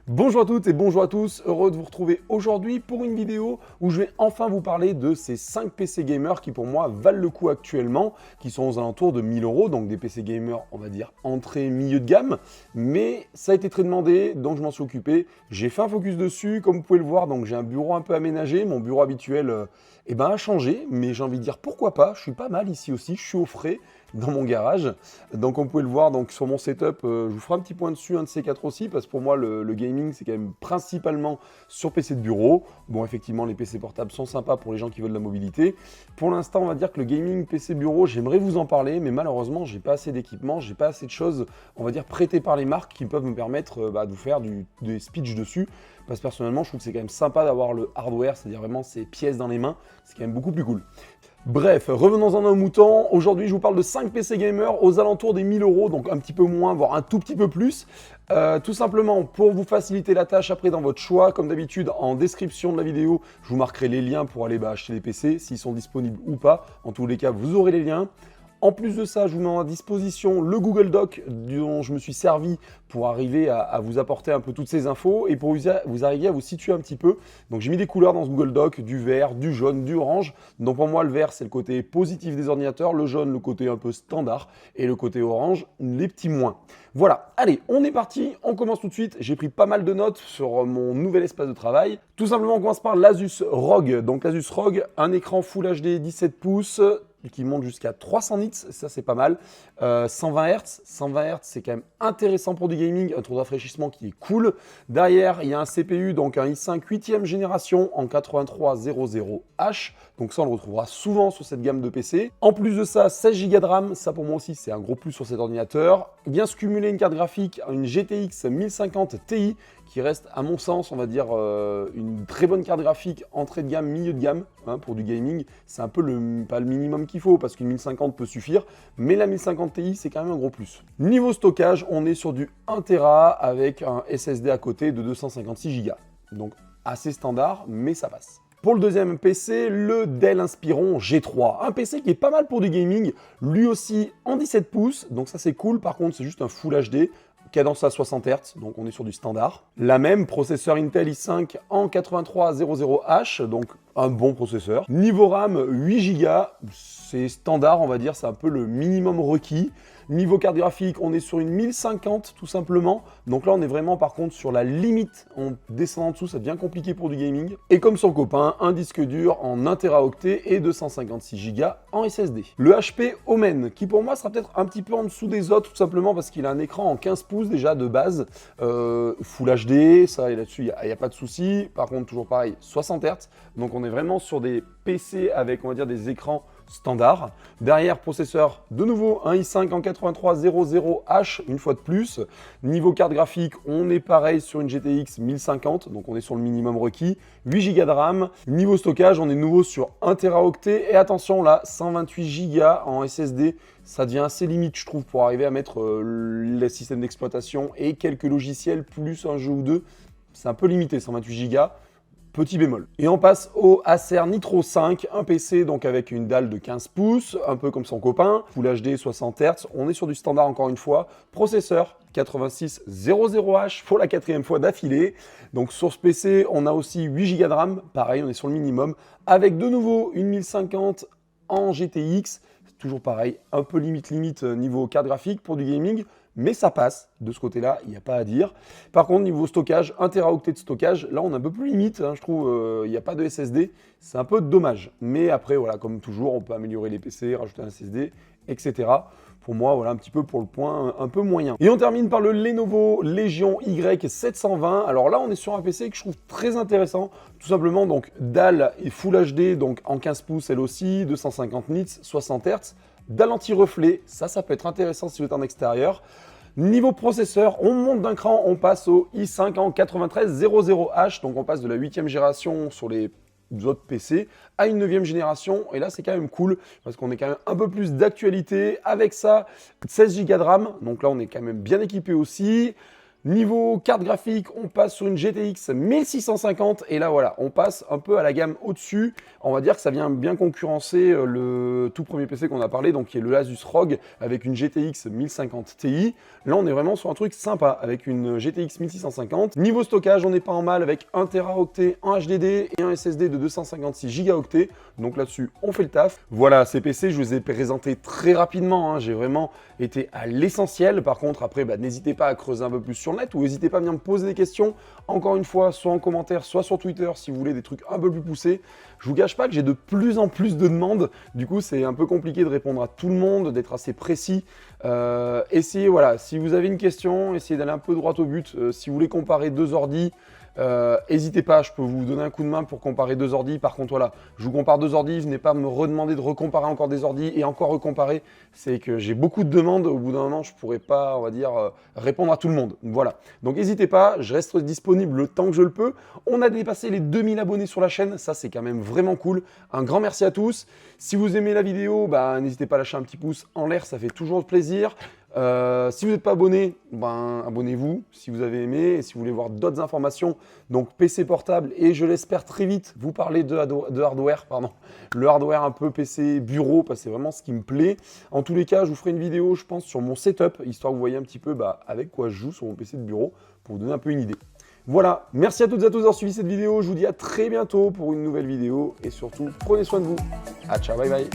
Bonjour à toutes et bonjour à tous, heureux de vous retrouver aujourd'hui pour une vidéo où je vais enfin vous parler de ces 5 PC gamers qui pour moi valent le coup actuellement, qui sont aux alentours de 1000 euros, donc des PC gamers on va dire entrée milieu de gamme, mais ça a été très demandé donc je m'en suis occupé, j'ai fait un focus dessus, comme vous pouvez le voir, donc j'ai un bureau un peu aménagé, mon bureau habituel a changé, mais j'ai envie de dire pourquoi pas, je suis pas mal ici aussi, je suis au frais dans mon garage. Donc, comme vous pouvez le voir donc, sur mon setup, je vous ferai un petit point dessus, un de ces quatre aussi, parce que pour moi, le gaming, c'est quand même principalement sur PC de bureau. Bon, effectivement, les PC portables sont sympas pour les gens qui veulent de la mobilité. Pour l'instant, on va dire que le gaming PC bureau, j'aimerais vous en parler, mais malheureusement, j'ai pas assez d'équipement, j'ai pas assez de choses, on va dire, prêtées par les marques qui peuvent me permettre de vous faire des speeches dessus. Parce que personnellement, je trouve que c'est quand même sympa d'avoir le hardware, c'est-à-dire vraiment ces pièces dans les mains, c'est quand même beaucoup plus cool. Bref, revenons-en à nos moutons. Aujourd'hui, je vous parle de 5 PC gamers aux alentours des 1000 euros, donc un petit peu moins, voire un tout petit peu plus. Tout simplement, pour vous faciliter la tâche après dans votre choix, comme d'habitude, en description de la vidéo, je vous marquerai les liens pour aller acheter les PC, s'ils sont disponibles ou pas. En tous les cas, vous aurez les liens. En plus de ça, je vous mets à disposition le Google Doc dont je me suis servi pour arriver à vous apporter un peu toutes ces infos et pour vous arriver à vous situer un petit peu. Donc j'ai mis des couleurs dans ce Google Doc, du vert, du jaune, du orange. Donc pour moi, le vert, c'est le côté positif des ordinateurs, le jaune, le côté un peu standard, et le côté orange, les petits moins. Voilà, allez, on est parti, on commence tout de suite. J'ai pris pas mal de notes sur mon nouvel espace de travail. Tout simplement, on commence par l'Asus ROG. Donc l'Asus ROG, un écran Full HD 17 pouces, qui monte jusqu'à 300 nits, ça c'est pas mal. 120 Hz, 120 Hz c'est quand même intéressant pour du gaming, un taux de rafraîchissement qui est cool. Derrière, il y a un CPU, donc un i5 8e génération en 8300H, donc ça on le retrouvera souvent sur cette gamme de PC. En plus de ça, 16 Go de RAM, ça pour moi aussi c'est un gros plus sur cet ordinateur. Il vient se cumuler une carte graphique, une GTX 1050 Ti, qui reste à mon sens, on va dire, une très bonne carte graphique, entrée de gamme, milieu de gamme, hein, pour du gaming. C'est un peu pas le minimum qu'il faut, parce qu'une 1050 peut suffire, mais la 1050 Ti, c'est quand même un gros plus. Niveau stockage, on est sur du 1 Tera avec un SSD à côté de 256 Go. Donc assez standard, mais ça passe. Pour le deuxième PC, le Dell Inspiron G3. Un PC qui est pas mal pour du gaming, lui aussi en 17 pouces, donc ça c'est cool. Par contre, c'est juste un Full HD, cadence à 60 Hz, donc on est sur du standard. La même, processeur Intel i5 en 8300H, donc un bon processeur. Niveau RAM, 8 Go, c'est standard, on va dire, c'est un peu le minimum requis. Niveau carte graphique, on est sur une 1050 tout simplement. Donc là, on est vraiment par contre sur la limite. En descendant en dessous, ça devient compliqué pour du gaming. Et comme son copain, un disque dur en 1 Teraoctet et 256 Go en SSD. Le HP Omen, qui pour moi sera peut-être un petit peu en dessous des autres, tout simplement parce qu'il a un écran en 15 pouces déjà de base. Full HD, ça et là-dessus, il n'y a pas de souci. Par contre, toujours pareil, 60 Hz. Donc on est vraiment sur des PC avec, on va dire, des écrans standard. Derrière, processeur, de nouveau, un i5 en 8300H, une fois de plus. Niveau carte graphique, on est pareil sur une GTX 1050, donc on est sur le minimum requis. 8 Go de RAM. Niveau stockage, on est nouveau sur 1 Teraoctet. Et attention, là, 128 Go en SSD. Ça devient assez limite, je trouve, pour arriver à mettre le système d'exploitation et quelques logiciels, plus un jeu ou deux. C'est un peu limité, 128 Go. Petit bémol. Et on passe au Acer Nitro 5, un PC donc avec une dalle de 15 pouces, un peu comme son copain, Full HD 60 Hz, on est sur du standard encore une fois, processeur 8600H pour la 4e fois d'affilée. Donc sur ce PC, on a aussi 8 Go de RAM, pareil, on est sur le minimum, avec de nouveau une 1050 en GTX, toujours pareil, un peu limite niveau carte graphique pour du gaming, mais ça passe, de ce côté-là, il n'y a pas à dire. Par contre, niveau stockage, 1 Teraoctet de stockage, là on est un peu plus limite, hein, je trouve, il n'y a pas de SSD, c'est un peu dommage. Mais après, voilà, comme toujours, on peut améliorer les PC, rajouter un SSD, etc. Pour moi, voilà un petit peu pour le point un peu moyen. Et on termine par le Lenovo Legion Y720. Alors là, on est sur un PC que je trouve très intéressant. Tout simplement, donc dalle et Full HD, donc en 15 pouces elle aussi, 250 nits, 60 Hz. Dalle anti-reflet, ça peut être intéressant si vous êtes en extérieur. Niveau processeur, on monte d'un cran, on passe au i5 en 9300H, donc on passe de la 8e génération sur les autres PC à une 9e génération, et là c'est quand même cool, parce qu'on est quand même un peu plus d'actualité avec ça, 16 Go de RAM, donc là on est quand même bien équipé aussi. Niveau carte graphique, on passe sur une GTX 1650 et là voilà, on passe un peu à la gamme au-dessus. On va dire que ça vient bien concurrencer le tout premier PC qu'on a parlé, donc qui est le Asus ROG avec une GTX 1050 Ti. Là, on est vraiment sur un truc sympa avec une GTX 1650. Niveau stockage, on n'est pas en mal avec 1 Teraoctet en HDD et un SSD de 256 Go. Donc là-dessus, on fait le taf. Voilà, ces PC, je vous ai présenté très rapidement. Hein. J'ai vraiment été à l'essentiel. Par contre, après, n'hésitez pas à creuser un peu plus sur le net ou n'hésitez pas à venir me poser des questions. Encore une fois, soit en commentaire, soit sur Twitter si vous voulez des trucs un peu plus poussés. Je vous gâche pas que j'ai de plus en plus de demandes. Du coup, c'est un peu compliqué de répondre à tout le monde, d'être assez précis. Essayez, voilà, si vous avez une question, essayez d'aller un peu droit au but. Si vous voulez comparer deux ordis, n'hésitez pas, je peux vous donner un coup de main pour comparer deux ordis. Par contre, voilà, je vous compare deux ordis, venez pas me redemander de recomparer encore des ordis et encore recomparer. C'est que j'ai beaucoup de demandes. Au bout d'un moment, je pourrais pas, on va dire, répondre à tout le monde. Voilà. Donc, n'hésitez pas, je reste disponible le temps que je le peux. On a dépassé les 2000 abonnés sur la chaîne. Ça, c'est quand même vraiment cool. Un grand merci à tous. Si vous aimez la vidéo, n'hésitez pas à lâcher un petit pouce en l'air. Ça fait toujours plaisir. Si vous n'êtes pas abonné, abonnez-vous si vous avez aimé et si vous voulez voir d'autres informations, donc PC portable et je l'espère très vite vous parler de hardware, le hardware un peu PC bureau parce que c'est vraiment ce qui me plaît. En tous les cas, je vous ferai une vidéo je pense sur mon setup, histoire que vous voyez un petit peu avec quoi je joue sur mon PC de bureau pour vous donner un peu une idée. Voilà, merci à toutes et à tous d'avoir suivi cette vidéo, je vous dis à très bientôt pour une nouvelle vidéo et surtout prenez soin de vous. Ciao, bye bye.